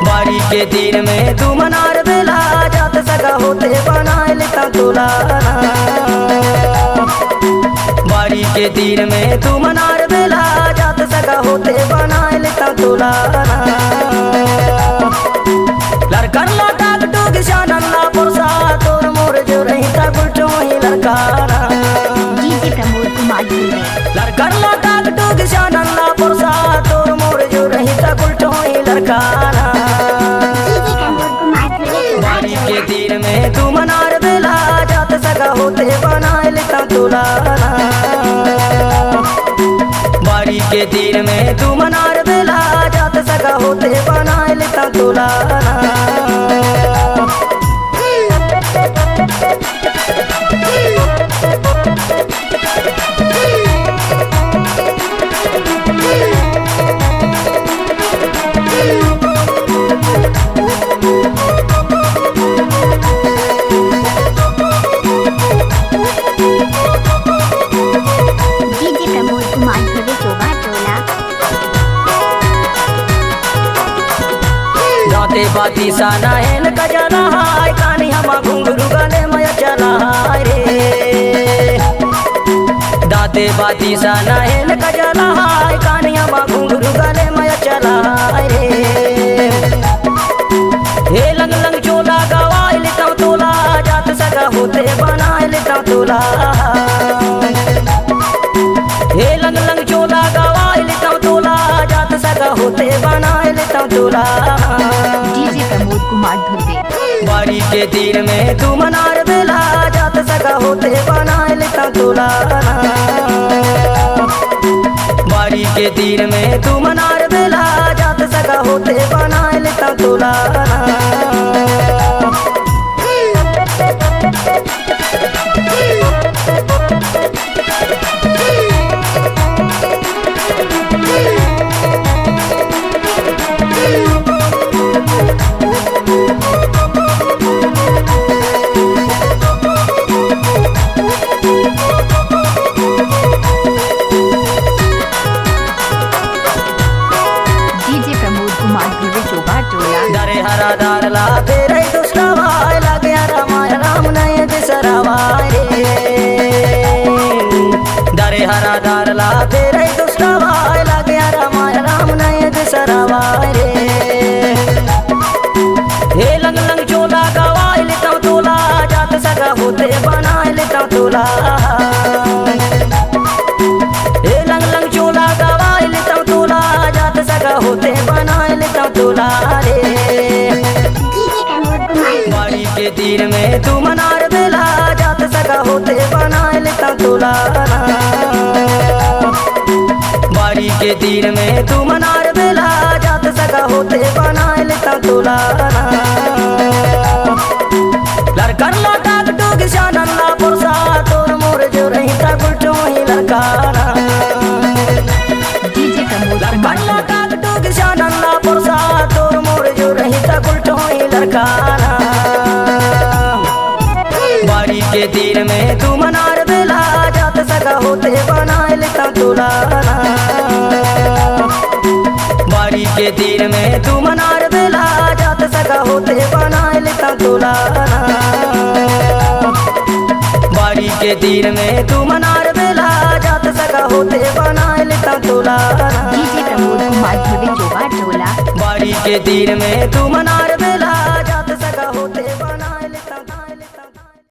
बारी के दिन में तू मनार बेला जात सगा होते बनाए लेता तोला। बारी के दिन में तू मनार बेला जात सगा होते बनाए लेता तोला। लड़कर लौटा टूक शानल्ला पुरसा तोर मोर जो रही था गुलटो ही लड़काना। डीजे प्रमोद कुमार धुर्वे। लड़कर लौटा टूक शानल्ला पुरसा तोर मोर जो रही था गुलटो ही लड़काना। बारी के दिन में तू मनार बेला जात सगा होते बनाए लेता तोला। बारी के दिन में तू मनार बेला जात सगा होते बनाए लेता तोला। बाती साना है न कजना हाय कानी हमा घुंघरू गले मया चला हाय रे। दाते बाती साना है न कजना हाय कानी हमा घुंघरू गले मया चला हाय रे। हे लंग लंग चोला गवाए लेता तोला जात सगा होते बनाए लेता तोला। हे लंग लंग चोला गवाए लेता तोला जात सगा होते बनाए लेता तोला। प्रमोद कुमार धुर्वे। बारी के दिन में तू मनार बेला जात सगा होते बनाए लेता तोला। बारी के दिन में तू मनार बेला जात सगा होते बनाए लेता तोला। दरे हरा दार ला तेरे दुष्टा भाई लगे रामाय राम नय बिसरावाय रे। दरे हरा दार ला तेरे दुष्टा भाई लगे रामाय राम नय बिसरावाय रे। हे लंग लंग चोला गवाए लेता तोला जात सगा होते बनाए लेता तोला। हे लंग लंग चोला गवाए लेता तोला जात सगा होते बनाए लेता तोला रे। बारी के दिन में तू मनार बेला जात सगा होते बनाए लेता तोला। बारी के दिन में तू मनार बेला जात सगा होते बनाए लेता तोला। लड़कर लौटा टूक शानल्ला पुरसा तोर मोर जो रही था गुलटो ही लड़काना। लड़कर लौटा टूक शानल्ला पुरसा तोर मोर जो रही था गुलटो ही लड़काना। बारी के दिन में तू मनार बेला जात सगा होते बनाए लेता तोला। बारी के दिन में तू मनार बेला जात सगा होते बनाए लेता तोला। बारी के दिन में तू मनार बेला जात सगा होते बनाए लेता तोला। डीजे प्रमोद कुमार धुर्वे जोगा टोला। बारी के दिन में तू मनार बेला